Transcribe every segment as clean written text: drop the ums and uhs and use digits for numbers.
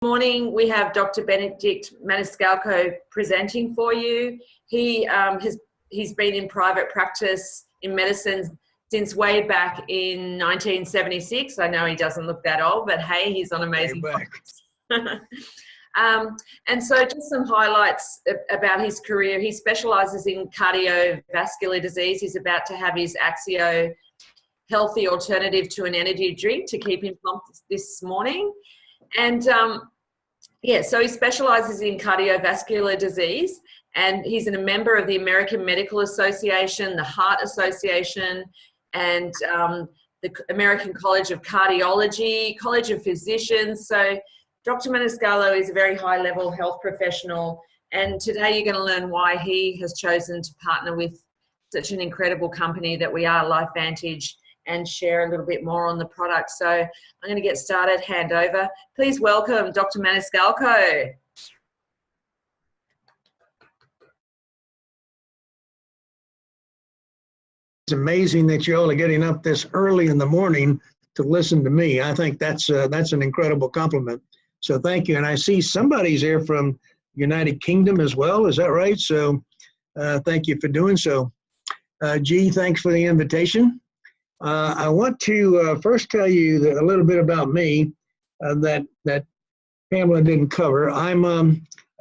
Morning, we have Dr. Maniscalco presenting for you. He's been in private practice in medicine since way back in 1976. I know he doesn't look that old, but hey, he's on amazing progress. And so just some highlights about his career. He specialises in cardiovascular disease. He's about to have his Axio healthy alternative to an energy drink to keep him pumped this morning. And so he specialises in cardiovascular disease, and he's a member of the American Medical Association, the Heart Association, and the American College of Cardiology, College of Physicians. So Dr. Maniscalco is a very high-level health professional, and today you're going to learn why he has chosen to partner with such an incredible company that we are, LifeVantage, and share a little bit more on the product. So I'm going to get started, hand over. Please welcome Dr. Maniscalco. It's amazing that you all are getting up this early in the morning to listen to me. I think that's an incredible compliment. So thank you. And I see somebody's here from United Kingdom as well. Is that right? So thank you for doing so. G, thanks for the invitation. I want to first tell you a little bit about me that Pamela didn't cover. I've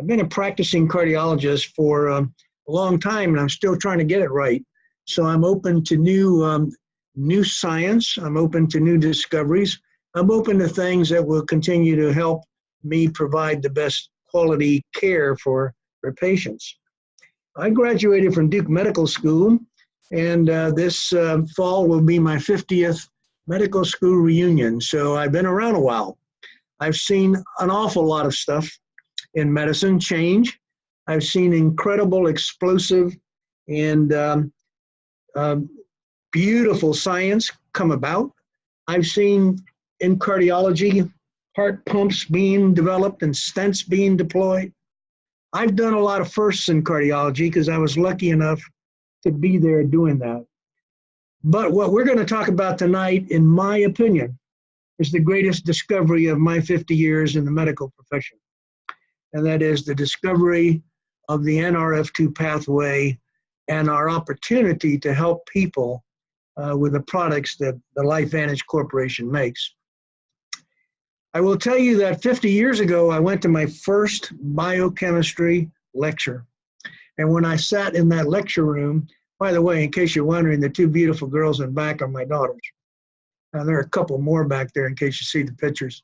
been a practicing cardiologist for a long time, and I'm still trying to get it right. So I'm open to new science. I'm open to new discoveries. I'm open to things that will continue to help me provide the best quality care for patients. I graduated from Duke Medical School, and this fall will be my 50th medical school reunion. So I've been around a while. I've seen an awful lot of stuff in medicine change. I've seen incredible, explosive, and beautiful science come about. I've seen in cardiology, heart pumps being developed and stents being deployed. I've done a lot of firsts in cardiology because I was lucky enough to be there doing that. But what we're going to talk about tonight, in my opinion, is the greatest discovery of my 50 years in the medical profession. And that is the discovery of the Nrf2 pathway and our opportunity to help people with the products that the LifeVantage Corporation makes. I will tell you that 50 years ago, I went to my first biochemistry lecture. And when I sat in that lecture room, by the way, in case you're wondering, the two beautiful girls in back are my daughters. And there are a couple more back there in case you see the pictures.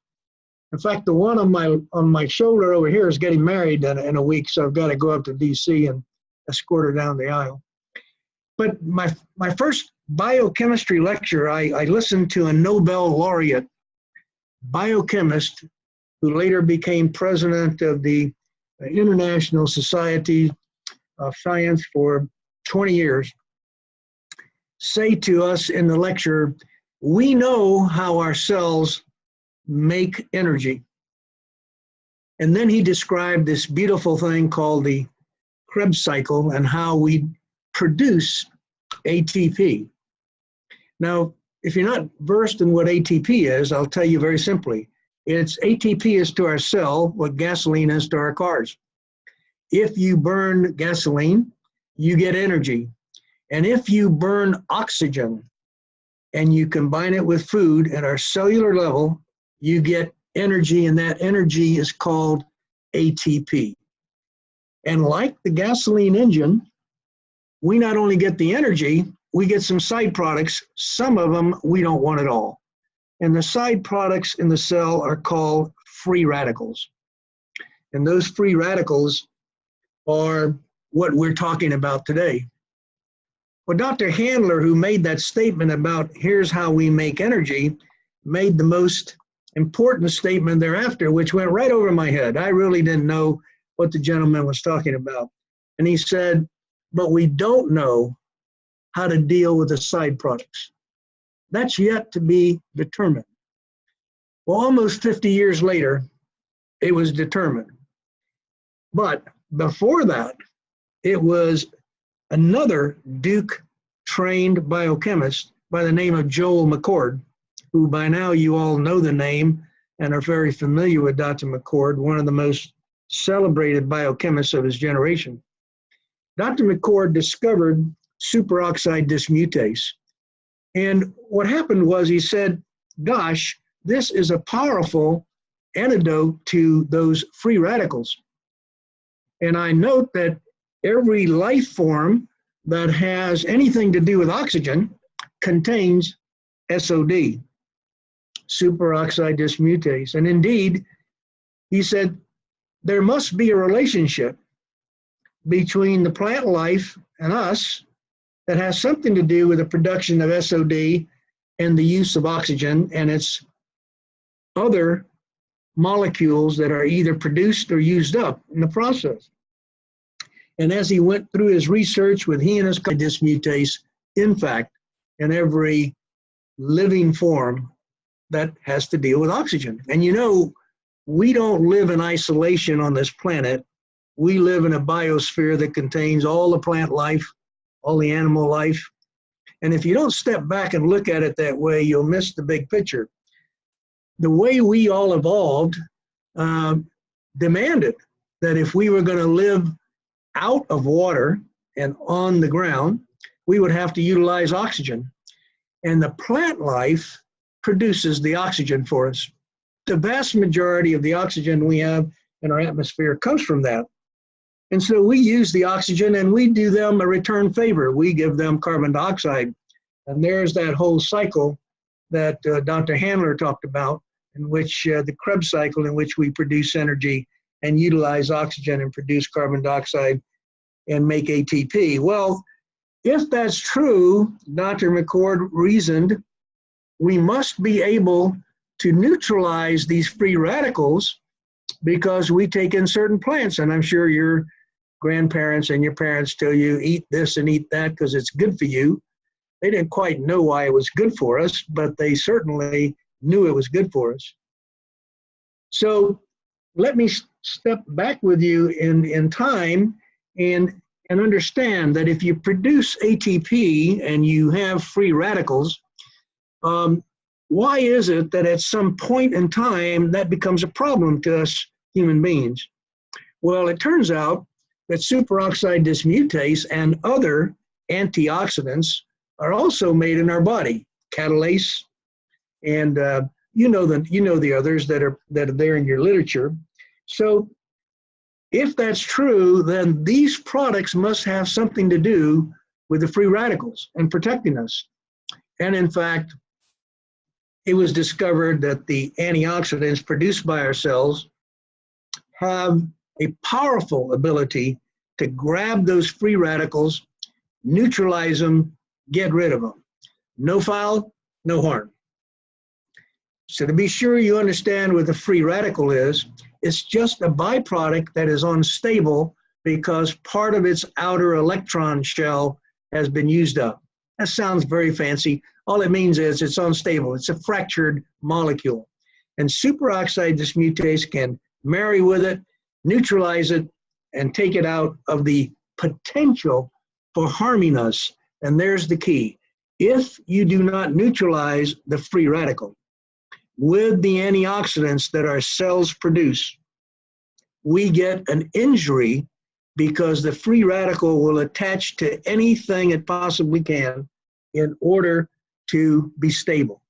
In fact, the one on my shoulder over here is getting married in a week, so I've got to go up to DC and escort her down the aisle. But my first biochemistry lecture, I listened to a Nobel laureate biochemist who later became president of the International Society of Science for 20 years, say to us in the lecture, we know how our cells make energy. And then he described this beautiful thing called the Krebs cycle and how we produce ATP. Now, if you're not versed in what ATP is, I'll tell you very simply. ATP is to our cell what gasoline is to our cars. If you burn gasoline, you get energy. And if you burn oxygen and you combine it with food at our cellular level, you get energy, and that energy is called ATP. And like the gasoline engine, we not only get the energy, we get some side products. Some of them we don't want at all. And the side products in the cell are called free radicals. And those free radicals are what we're talking about today. Well, Dr. Handler, who made that statement about here's how we make energy, made the most important statement thereafter, which went right over my head. I really didn't know what the gentleman was talking about. And he said, but we don't know how to deal with the side products. That's yet to be determined. Well, almost 50 years later, it was determined. But before that, it was another Duke-trained biochemist by the name of Joel McCord, who by now you all know the name, and are very familiar with Dr. McCord, one of the most celebrated biochemists of his generation. Dr. McCord discovered superoxide dismutase. And what happened was he said, gosh, this is a powerful antidote to those free radicals. And I note that every life form that has anything to do with oxygen contains SOD, superoxide dismutase. And indeed, he said, there must be a relationship between the plant life and us that has something to do with the production of SOD and the use of oxygen and its other molecules that are either produced or used up in the process. And as he went through his research with he and his dismutase, in fact, in every living form that has to deal with oxygen. And you know, we don't live in isolation on this planet. We live in a biosphere that contains all the plant life, all the animal life. And if you don't step back and look at it that way, you'll miss the big picture. The way we all evolved demanded that if we were going to live out of water and on the ground, we would have to utilize oxygen. And the plant life produces the oxygen for us. The vast majority of the oxygen we have in our atmosphere comes from that. And so we use the oxygen and we do them a return favor. We give them carbon dioxide. And there's that whole cycle that Dr. Handler talked about, in which the Krebs cycle, in which we produce energy and utilize oxygen and produce carbon dioxide and make ATP. Well, if that's true, Dr. McCord reasoned, we must be able to neutralize these free radicals because we take in certain plants. And I'm sure your grandparents and your parents tell you, eat this and eat that because it's good for you. They didn't quite know why it was good for us, but they certainly knew it was good for us. So let me step back with you in time and understand that if you produce ATP and you have free radicals, why is it that at some point in time that becomes a problem to us human beings? Well, it turns out that superoxide dismutase and other antioxidants are also made in our body, catalase, and you know the others that are there in your literature. So if that's true, then these products must have something to do with the free radicals and protecting us. And in fact, it was discovered that the antioxidants produced by our cells have a powerful ability to grab those free radicals, neutralize them, get rid of them. No foul, no harm. So to be sure you understand what the free radical is, it's just a byproduct that is unstable because part of its outer electron shell has been used up. That sounds very fancy. All it means is it's unstable. It's a fractured molecule. And superoxide dismutase can marry with it, neutralize it, and take it out of the potential for harming us. And there's the key. If you do not neutralize the free radical with the antioxidants that our cells produce, we get an injury because the free radical will attach to anything it possibly can in order to be stable.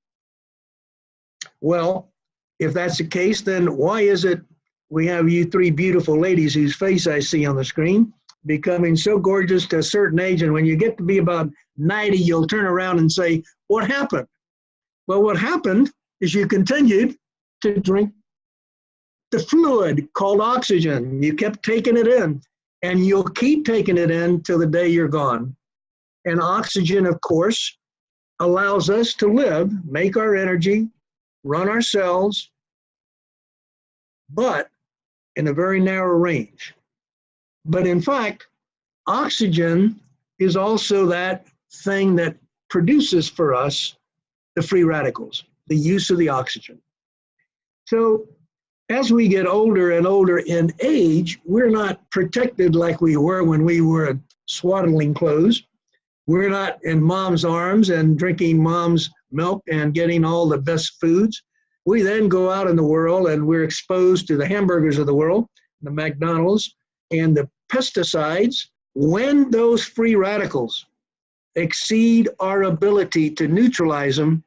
Well, if that's the case, then why is it we have you three beautiful ladies whose face I see on the screen becoming so gorgeous to a certain age, and when you get to be about 90, you'll turn around and say, what happened? Well, what happened is you continued to drink the fluid called oxygen. You kept taking it in, and you'll keep taking it in till the day you're gone. And oxygen, of course, allows us to live, make our energy, run our cells, but in a very narrow range. But in fact, oxygen is also that thing that produces for us the free radicals, the use of the oxygen. So as we get older and older in age, we're not protected like we were when we were swaddling clothes. We're not in mom's arms and drinking mom's milk and getting all the best foods. We then go out in the world and we're exposed to the hamburgers of the world, the McDonald's, and the pesticides. When those free radicals exceed our ability to neutralize them,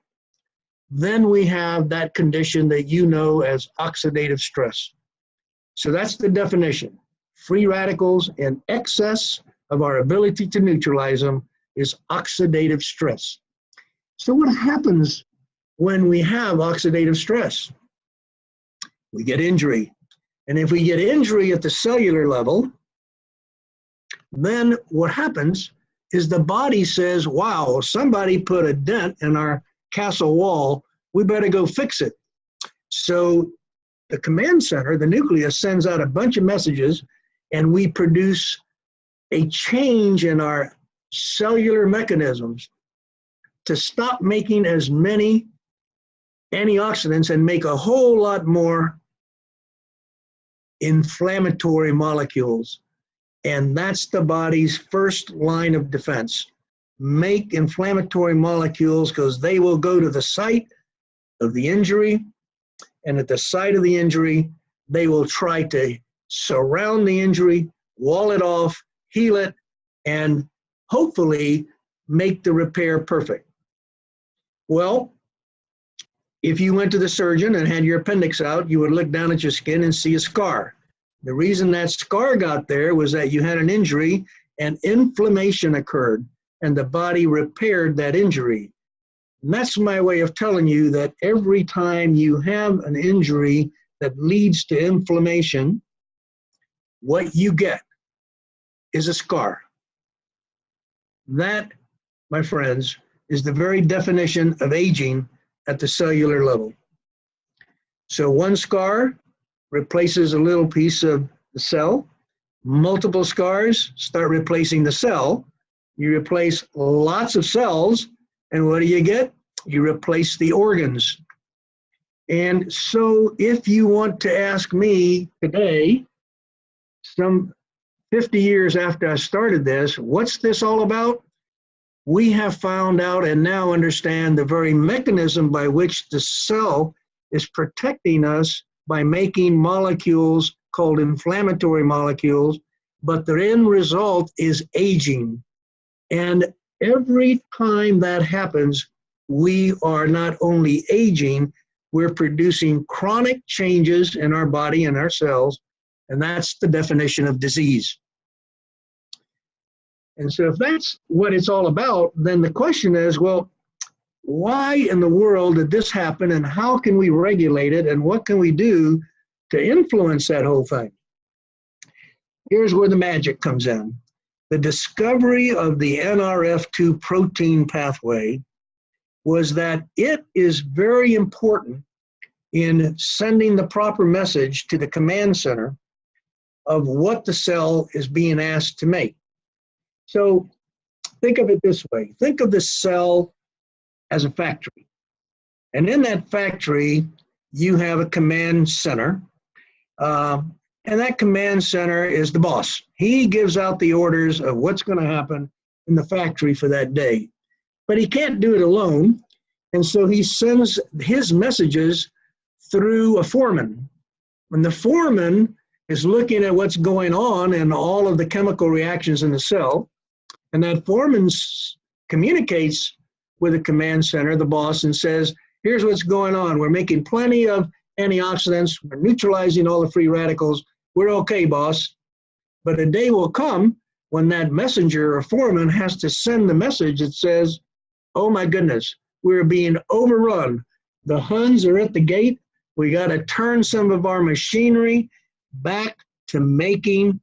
then we have that condition that you know as oxidative stress. So that's the definition. Free radicals in excess of our ability to neutralize them is oxidative stress. So what happens when we have oxidative stress? We get injury. And if we get injury at the cellular level, then what happens is the body says, wow, somebody put a dent in our castle wall, we better go fix it. So the command center, the nucleus, sends out a bunch of messages, and we produce a change in our cellular mechanisms to stop making as many antioxidants and make a whole lot more inflammatory molecules. And that's the body's first line of defense. Make inflammatory molecules, because they will go to the site of the injury, and at the site of the injury, they will try to surround the injury, wall it off, heal it, and hopefully make the repair perfect. Well, if you went to the surgeon and had your appendix out, you would look down at your skin and see a scar. The reason that scar got there was that you had an injury and inflammation occurred, and the body repaired that injury. And that's my way of telling you that every time you have an injury that leads to inflammation, what you get is a scar. That, my friends, is the very definition of aging at the cellular level. So one scar replaces a little piece of the cell. Multiple scars start replacing the cell. You replace lots of cells, and what do you get? You replace the organs. And so if you want to ask me today, some 50 years after I started this, what's this all about? We have found out and now understand the very mechanism by which the cell is protecting us by making molecules called inflammatory molecules, but the end result is aging. And every time that happens, we are not only aging, we're producing chronic changes in our body and our cells, and that's the definition of disease. And so if that's what it's all about, then the question is, well, why in the world did this happen, and how can we regulate it, and what can we do to influence that whole thing? Here's where the magic comes in. The discovery of the Nrf2 protein pathway was that it is very important in sending the proper message to the command center of what the cell is being asked to make. So think of it this way. Think of the cell as a factory. And in that factory, you have a command center. And that command center is the boss. He gives out the orders of what's going to happen in the factory for that day. But he can't do it alone. And so he sends his messages through a foreman. And the foreman is looking at what's going on and all of the chemical reactions in the cell. And that foreman communicates with the command center, the boss, and says, here's what's going on. We're making plenty of antioxidants. We're neutralizing all the free radicals. We're okay, boss. But a day will come when that messenger or foreman has to send the message that says, oh my goodness, we're being overrun. The Huns are at the gate. We got to turn some of our machinery back to making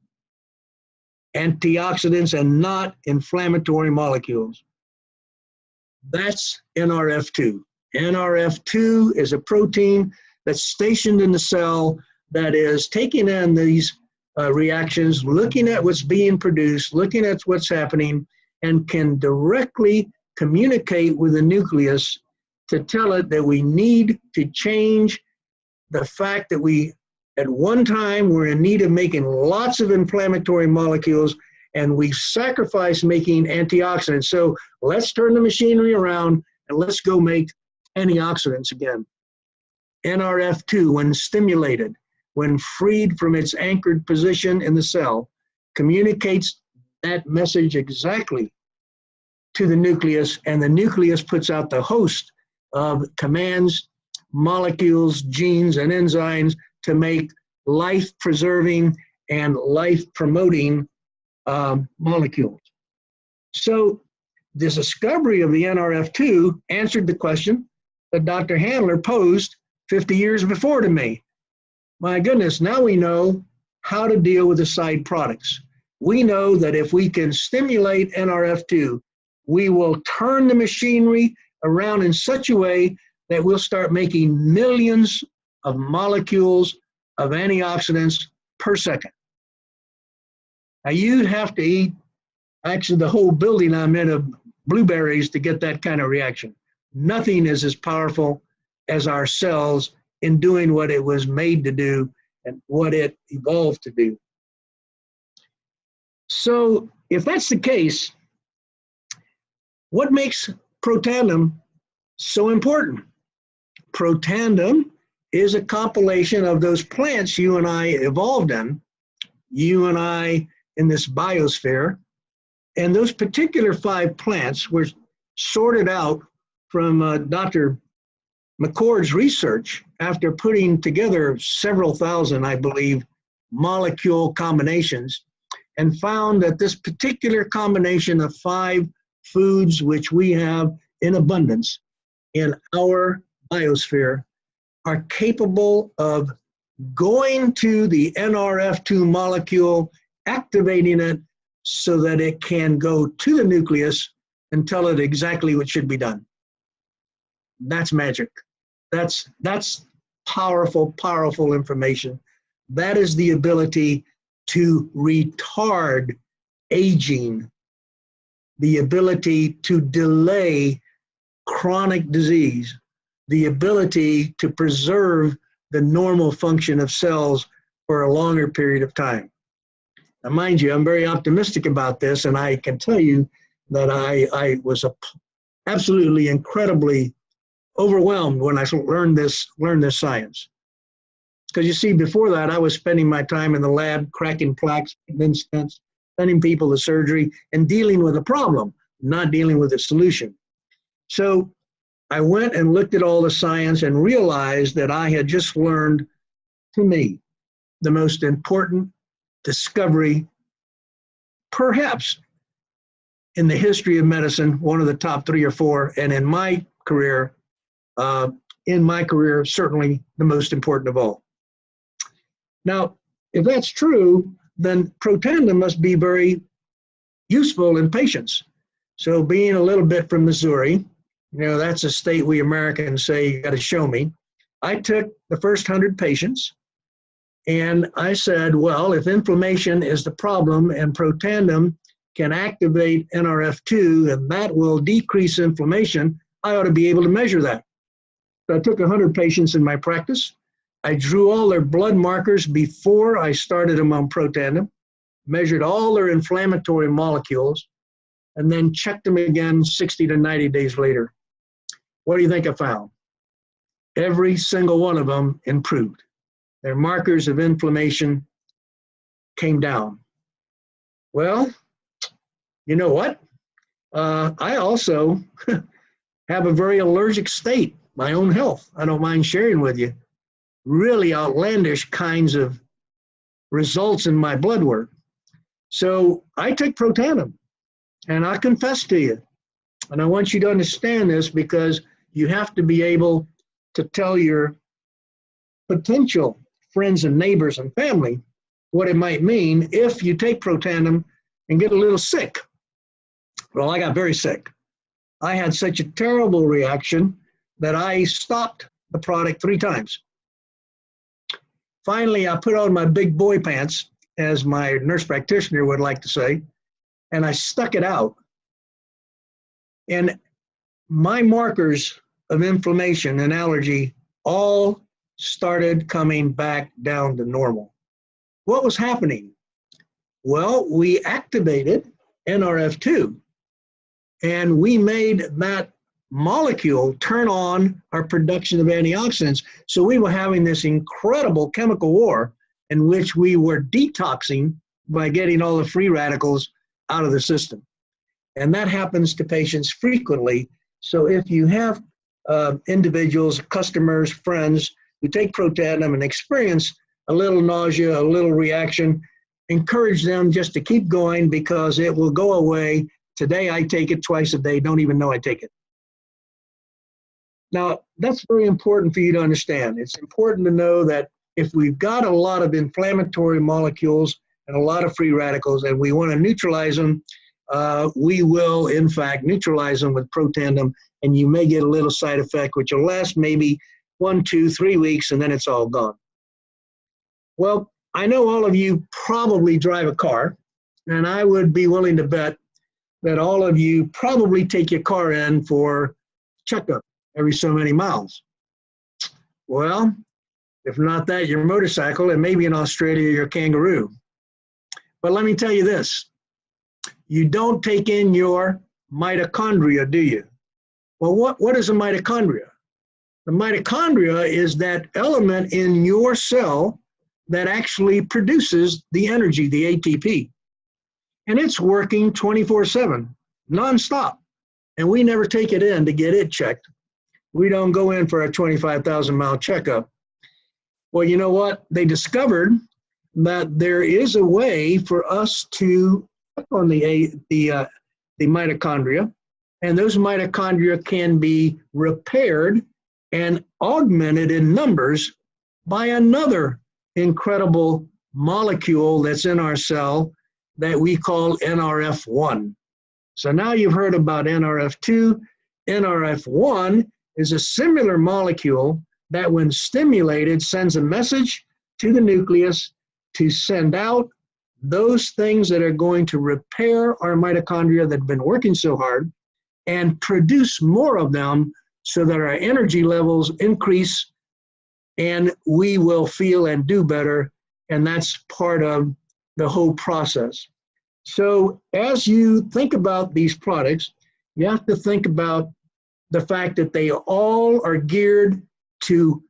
antioxidants and not inflammatory molecules. That's Nrf2. Nrf2 is a protein that's stationed in the cell that is taking in these reactions, looking at what's being produced, looking at what's happening, and can directly communicate with the nucleus to tell it that we need to change the fact that we, at one time, were in need of making lots of inflammatory molecules, and we sacrificed making antioxidants. So let's turn the machinery around and let's go make antioxidants again. Nrf2, when stimulated, when freed from its anchored position in the cell, communicates that message exactly to the nucleus, and the nucleus puts out the host of commands, molecules, genes, and enzymes to make life-preserving and life-promoting molecules. So this discovery of the Nrf2 answered the question that Dr. Handler posed 50 years before to me. My goodness, now we know how to deal with the side products. We know that if we can stimulate Nrf2, we will turn the machinery around in such a way that we'll start making millions of molecules of antioxidants per second. Now you'd have to eat actually the whole building I'm in of blueberries to get that kind of reaction. Nothing is as powerful as our cells in doing what it was made to do and what it evolved to do. So if that's the case, what makes Protandim so important? Protandim is a compilation of those plants you and I evolved in, you and I in this biosphere, and those particular 5 plants were sorted out from Dr. McCord's research after putting together several thousand, I believe, molecule combinations, and found that this particular combination of 5 foods which we have in abundance in our biosphere are capable of going to the Nrf2 molecule, activating it so that it can go to the nucleus and tell it exactly what should be done. That's magic. That's powerful, powerful information. That is the ability to retard aging, the ability to delay chronic disease, the ability to preserve the normal function of cells for a longer period of time. Now, mind you, I'm very optimistic about this, and I can tell you that I was absolutely incredibly overwhelmed when I learned this science. Because you see, before that, I was spending my time in the lab, cracking plaques, then stents, sending people to surgery, and dealing with a problem, not dealing with a solution. So I went and looked at all the science and realized that I had just learned, to me, the most important discovery, perhaps in the history of medicine, one of the top 3 or 4, and in my career, certainly the most important of all. Now, if that's true, then Protandim must be very useful in patients. So being a little bit from Missouri, that's a state we Americans say, you got to show me. I took the first 100 patients and I said, well, if inflammation is the problem and Protandim can activate Nrf2 and that will decrease inflammation, I ought to be able to measure that. So I took 100 patients in my practice. I drew all their blood markers before I started them on Protandim, measured all their inflammatory molecules, and then checked them again 60 to 90 days later. What do you think I found? Every single one of them improved. Their markers of inflammation came down. Well, you know what? I also have a very allergic state, my own health. I don't mind sharing with you. Really outlandish kinds of results in my blood work. So I took Protandim, and I confess to you, and I want you to understand this because you have to be able to tell your potential friends and neighbors and family what it might mean if you take Protandim and get a little sick. Well, I got very sick. I had such a terrible reaction that I stopped the product 3 times. Finally, I put on my big boy pants, as my nurse practitioner would like to say, and I stuck it out. And my markers of inflammation and allergy all started coming back down to normal. What was happening? Well, we activated Nrf2, and we made that molecule turn on our production of antioxidants. So we were having this incredible chemical war in which we were detoxing by getting all the free radicals out of the system. And that happens to patients frequently. So if you have individuals, customers, friends who take Protandim and experience a little nausea, a little reaction, encourage them just to keep going because it will go away. Today I take it twice a day, don't even know I take it. Now, that's very important for you to understand. It's important to know that if we've got a lot of inflammatory molecules and a lot of free radicals and we want to neutralize them, we will, in fact, neutralize them with Protandim, and you may get a little side effect, which will last maybe 1, 2, 3 weeks, and then it's all gone. Well, I know all of you probably drive a car, and I would be willing to bet that all of you probably take your car in for checkup every so many miles. Well, if not that, your motorcycle, and maybe in Australia, your kangaroo. But let me tell you this, you don't take in your mitochondria, do you? Well, what is a mitochondria? The mitochondria is that element in your cell that actually produces the energy, the ATP. And it's working 24/7, nonstop. And we never take it in to get it checked. We don't go in for a 25,000-mile checkup. Well, you know what? They discovered that there is a way for us to check on the mitochondria, and those mitochondria can be repaired and augmented in numbers by another incredible molecule that's in our cell that we call Nrf2. So now you've heard about Nrf2. Nrf1 is a similar molecule that when stimulated sends a message to the nucleus to send out those things that are going to repair our mitochondria that have been working so hard and produce more of them so that our energy levels increase and we will feel and do better. And that's part of the whole process. So as you think about these products, you have to think about the fact that they all are geared to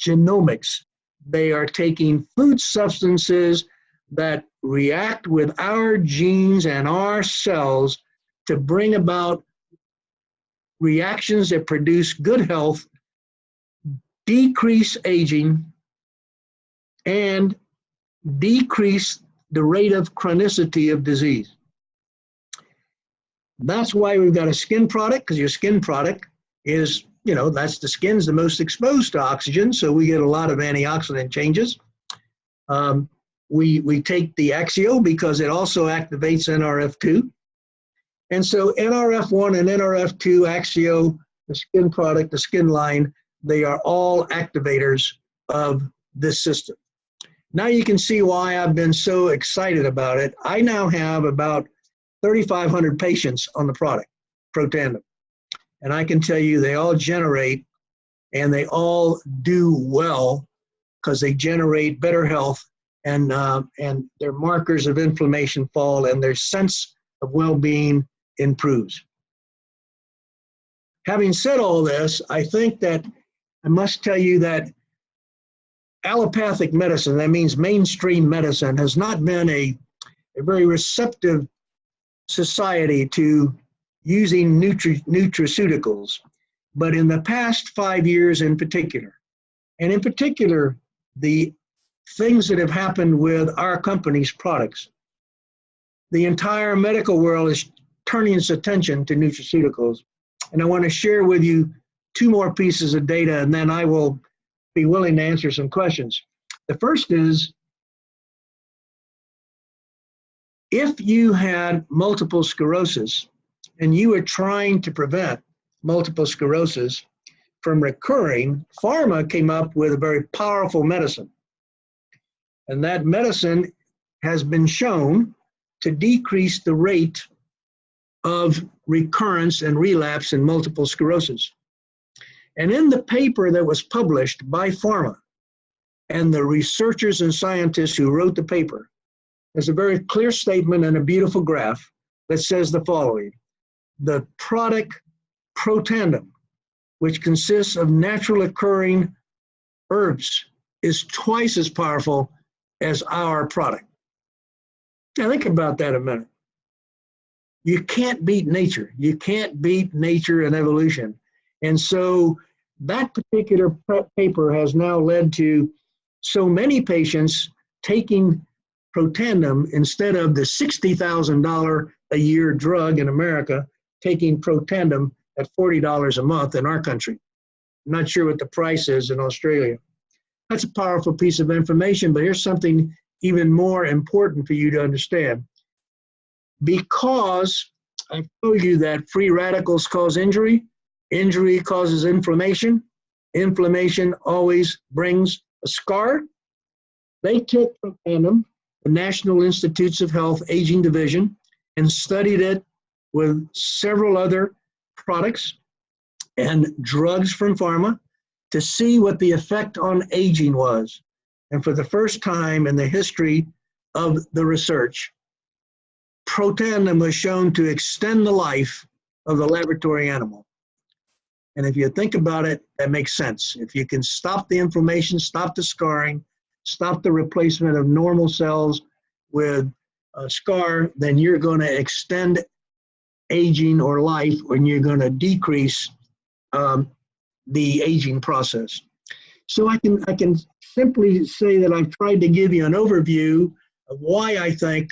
genomics. They are taking food substances that react with our genes and our cells to bring about reactions that produce good health, decrease aging, and decrease the rate of chronicity of disease. That's why we've got a skin product, because your skin product is, that's the skin's the most exposed to oxygen, so we get a lot of antioxidant changes. We take the Axio because it also activates Nrf2. And so Nrf1 and Nrf2, Axio, the skin product, the skin line, they are all activators of this system. Now you can see why I've been so excited about it. I now have about 3,500 patients on the product, Protandim. And I can tell you they all generate and they all do well because they generate better health and their markers of inflammation fall and their sense of well-being improves. Having said all this, I think that I must tell you that allopathic medicine, that means mainstream medicine, has not been a very receptive society to using nutraceuticals. But in the past 5 years in particular, and in particular, the things that have happened with our company's products, the entire medical world is turning its attention to nutraceuticals. And I want to share with you 2 more pieces of data, and then I will be willing to answer some questions. The first is, if you had multiple sclerosis and you were trying to prevent multiple sclerosis from recurring, pharma came up with a very powerful medicine. And that medicine has been shown to decrease the rate of recurrence and relapse in multiple sclerosis. And in the paper that was published by pharma and the researchers and scientists who wrote the paper, there's a very clear statement and a beautiful graph that says the following: the product Protandim, which consists of natural occurring herbs, is twice as powerful as our product. Now think about that a minute. You can't beat nature. You can't beat nature and evolution. And so that particular paper has now led to so many patients taking Protandim instead of the $60,000 a year drug in America, taking Protandim at $40 a month in our country. I'm not sure what the price is in Australia. That's a powerful piece of information, but here's something even more important for you to understand. Because I told you that free radicals cause injury, injury causes inflammation, inflammation always brings a scar. They took Protandim, the National Institutes of Health Aging Division, and studied it with several other products and drugs from pharma to see what the effect on aging was. And for the first time in the history of the research, Protandim was shown to extend the life of the laboratory animal. And if you think about it, that makes sense. If you can stop the inflammation, stop the scarring, stop the replacement of normal cells with a scar, then you're going to extend aging or life, and you're going to decrease the aging process. So I can simply say that I've tried to give you an overview of why I think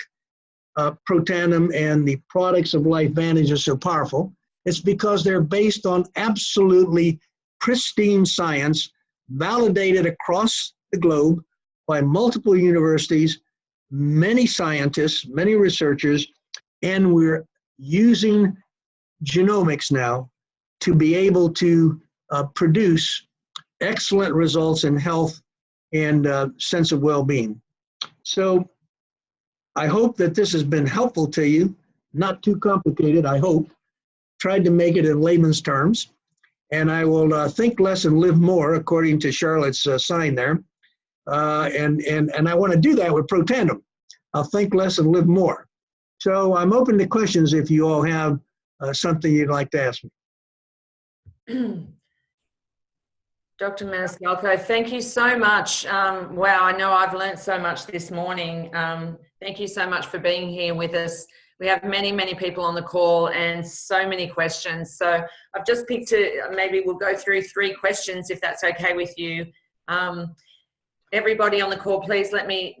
Protandim and the products of LifeVantage are so powerful. It's because they're based on absolutely pristine science, validated across the globe by multiple universities, many scientists, many researchers, and we're using genomics now to be able to produce excellent results in health and sense of well-being. So I hope that this has been helpful to you, not too complicated, I hope. Tried to make it in layman's terms. And I will think less and live more, according to Charlotte's sign there. And I want to do that with Protandim. I'll think less and live more. So I'm open to questions if you all have something you'd like to ask me. Dr. Maniscalco, thank you so much. Wow, I know I've learned so much this morning. Thank you so much for being here with us. We have many, many people on the call and so many questions. So I've just picked maybe we'll go through 3 questions if that's okay with you. Everybody on the call, please let me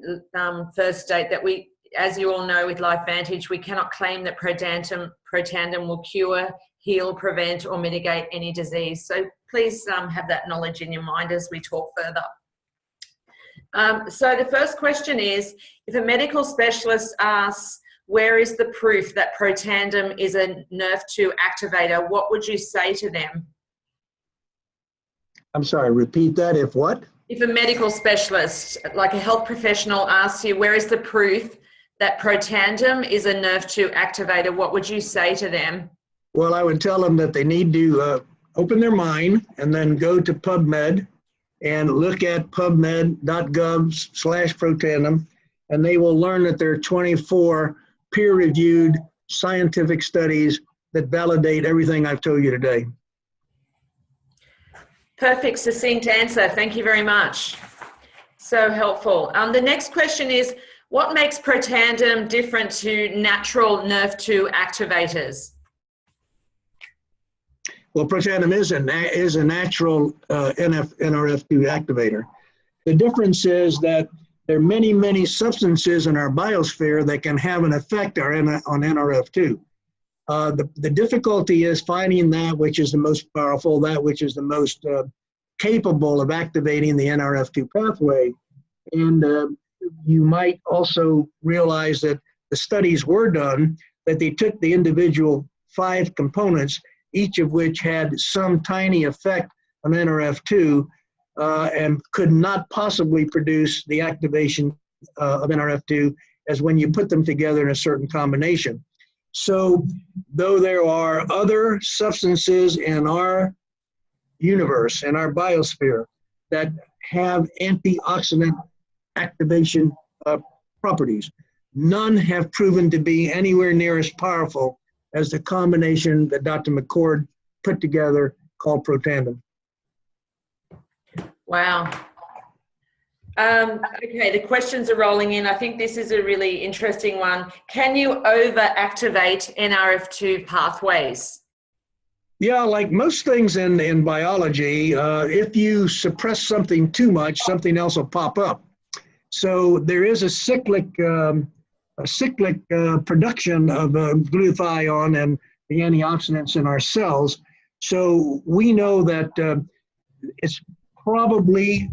first state that we, as you all know with LifeVantage, we cannot claim that Protandim will cure, heal, prevent or mitigate any disease. So please have that knowledge in your mind as we talk further. So the first question is, if a medical specialist asks, where is the proof that Protandim is a Nrf2 activator, what would you say to them? I'm sorry, repeat that. If what? If a medical specialist, like a health professional, asks you, where is the proof that Protandim is a Nrf2 activator, what would you say to them? Well, I would tell them that they need to open their mind and then go to PubMed and look at pubmed.gov/Protandim, and they will learn that there are 24 peer-reviewed scientific studies that validate everything I've told you today. Perfect, succinct answer. Thank you very much. So helpful. The next question is, what makes Protandim different to natural Nrf2 activators? Well, Protandim is a natural Nrf2 activator. The difference is that there are many, many substances in our biosphere that can have an effect on Nrf2. The difficulty is finding that which is the most powerful, that which is the most capable of activating the Nrf2 pathway. And you might also realize that the studies were done, that they took the individual 5 components, each of which had some tiny effect on Nrf2, and could not possibly produce the activation of Nrf2 as when you put them together in a certain combination. So though there are other substances in our universe, in our biosphere, that have antioxidant activation properties, none have proven to be anywhere near as powerful as the combination that Dr. McCord put together called Protandim. Wow. Okay, the questions are rolling in. I think this is a really interesting one. Can you over-activate Nrf2 pathways? Yeah, like most things in biology, if you suppress something too much, something else will pop up. So there is a cyclic production of glutathione and the antioxidants in our cells. So we know that it's probably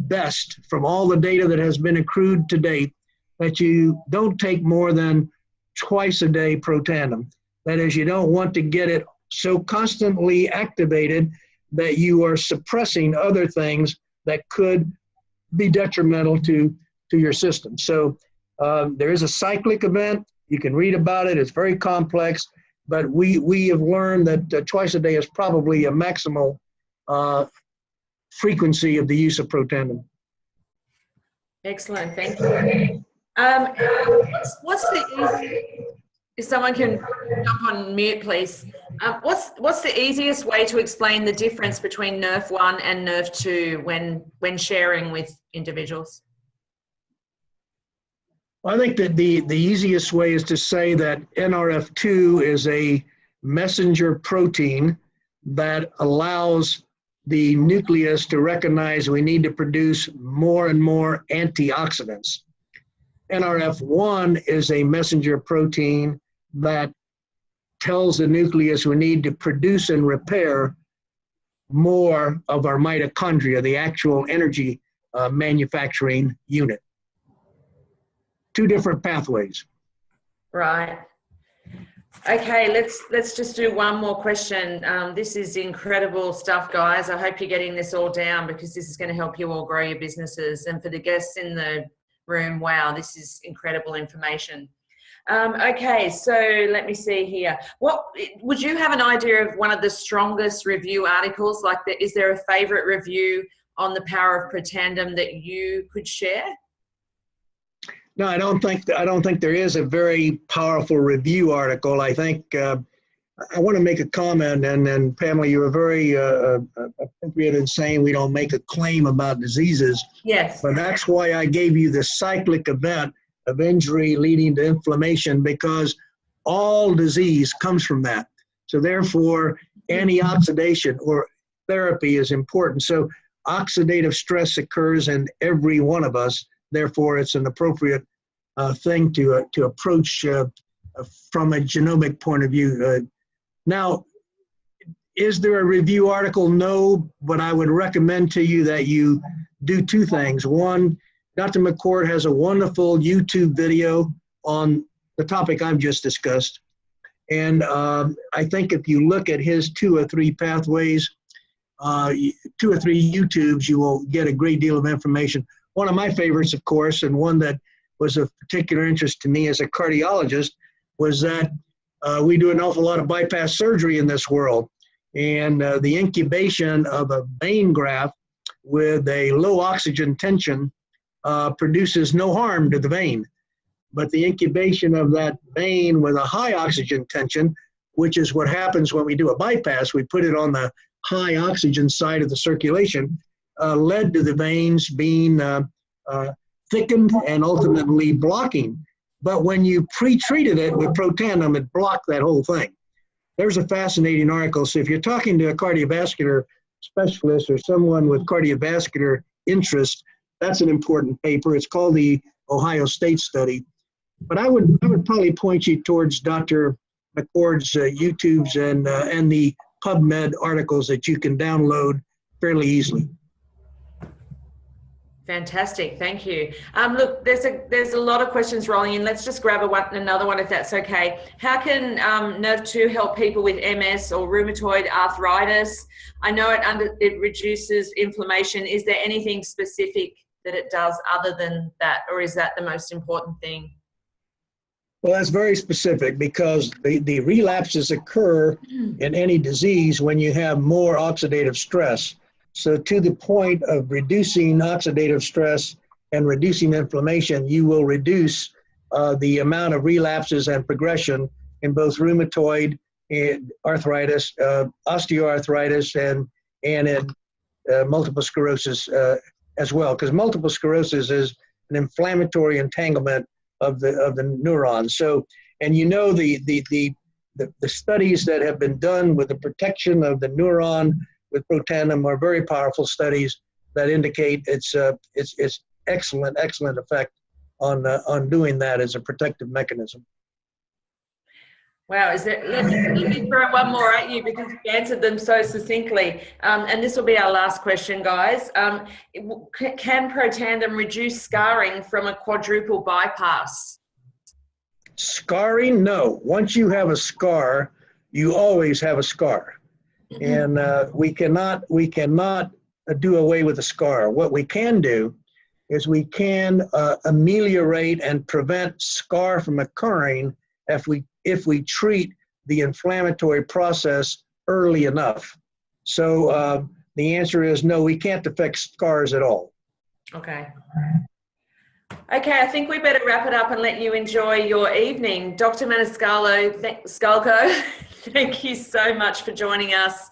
best from all the data that has been accrued to date that you don't take more than twice a day Protandim. That is, you don't want to get it so constantly activated that you are suppressing other things that could be detrimental to your system. So there is a cyclic event. You can read about it. It's very complex, but we have learned that twice a day is probably a maximal frequency of the use of Protandim. Excellent, thank you. What's the easiest, if someone can jump on mute, please. What's the easiest way to explain the difference between Nrf1 and Nrf2 when sharing with individuals? I think that the easiest way is to say that Nrf2 is a messenger protein that allows the nucleus to recognize we need to produce more and more antioxidants. Nrf1 is a messenger protein that tells the nucleus we need to produce and repair more of our mitochondria, the actual energy manufacturing unit. Two different pathways. Right. Okay, let's just do one more question. This is incredible stuff, guys. I hope you're getting this all down because this is going to help you all grow your businesses. And for the guests in the room, wow, this is incredible information. Okay, so let me see here. What would you have an idea of one of the strongest review articles? Like, is there a favorite review on the power of Protandim that you could share? No, I don't think there is a very powerful review article. I think I want to make a comment, and Pamela, you were very appropriate in saying we don't make a claim about diseases. Yes. But that's why I gave you the cyclic event of injury leading to inflammation, because all disease comes from that. So therefore, antioxidation or therapy is important. So oxidative stress occurs in every one of us. Therefore, it's an appropriate thing to approach from a genomic point of view. Now, is there a review article? No, but I would recommend to you that you do two things. One, Dr. McCord has a wonderful YouTube video on the topic I've just discussed. And I think if you look at his 2 or 3 pathways, 2 or 3 YouTubes, you will get a great deal of information. One of my favorites, of course, and one that was of particular interest to me as a cardiologist, was that we do an awful lot of bypass surgery in this world. And the incubation of a vein graft with a low oxygen tension produces no harm to the vein. But the incubation of that vein with a high oxygen tension, which is what happens when we do a bypass, we put it on the high oxygen side of the circulation, led to the veins being thickened and ultimately blocking. But when you pre-treated it with Protandim, it blocked that whole thing. There's a fascinating article. So if you're talking to a cardiovascular specialist or someone with cardiovascular interest, that's an important paper. It's called the Ohio State Study. But I would probably point you towards Dr. McCord's YouTubes and the PubMed articles that you can download fairly easily. Fantastic, thank you. Look, there's a lot of questions rolling in. Let's just grab another one if that's okay. How can Nrf2 help people with MS or rheumatoid arthritis? I know it reduces inflammation. Is there anything specific that it does other than that, or is that the most important thing? Well, that's very specific, because the relapses occur in any disease when you have more oxidative stress. So to the point of reducing oxidative stress and reducing inflammation, you will reduce the amount of relapses and progression in both rheumatoid arthritis, osteoarthritis, and in multiple sclerosis as well, because multiple sclerosis is an inflammatory entanglement of the neurons. So, and you know the studies that have been done with the protection of the neuron with Protandim are very powerful studies that indicate its excellent effect on doing that as a protective mechanism. Wow, let me throw one more at you because you answered them so succinctly. And this will be our last question, guys. Can Protandim reduce scarring from a quadruple bypass? Scarring, no. Once you have a scar, you always have a scar. And we cannot do away with a scar. What we can do is we can ameliorate and prevent scar from occurring if we treat the inflammatory process early enough. So the answer is no, we can't affect scars at all. Okay. Okay, I think we better wrap it up and let you enjoy your evening. Dr. Maniscalco, thank you so much for joining us.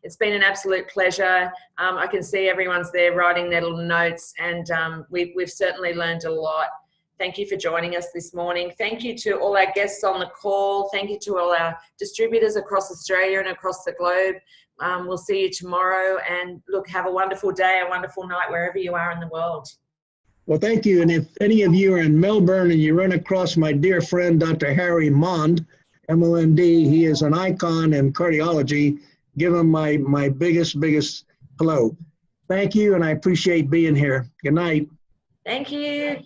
It's been an absolute pleasure. I can see everyone's there writing their little notes, and we've certainly learned a lot. Thank you for joining us this morning. Thank you to all our guests on the call. Thank you to all our distributors across Australia and across the globe. We'll see you tomorrow, and look, have a wonderful day, a wonderful night, wherever you are in the world. Well, thank you. And if any of you are in Melbourne and you run across my dear friend, Dr. Harry Mond, MOND, he is an icon in cardiology. Give him my biggest hello. Thank you, and I appreciate being here. Good night. Thank you.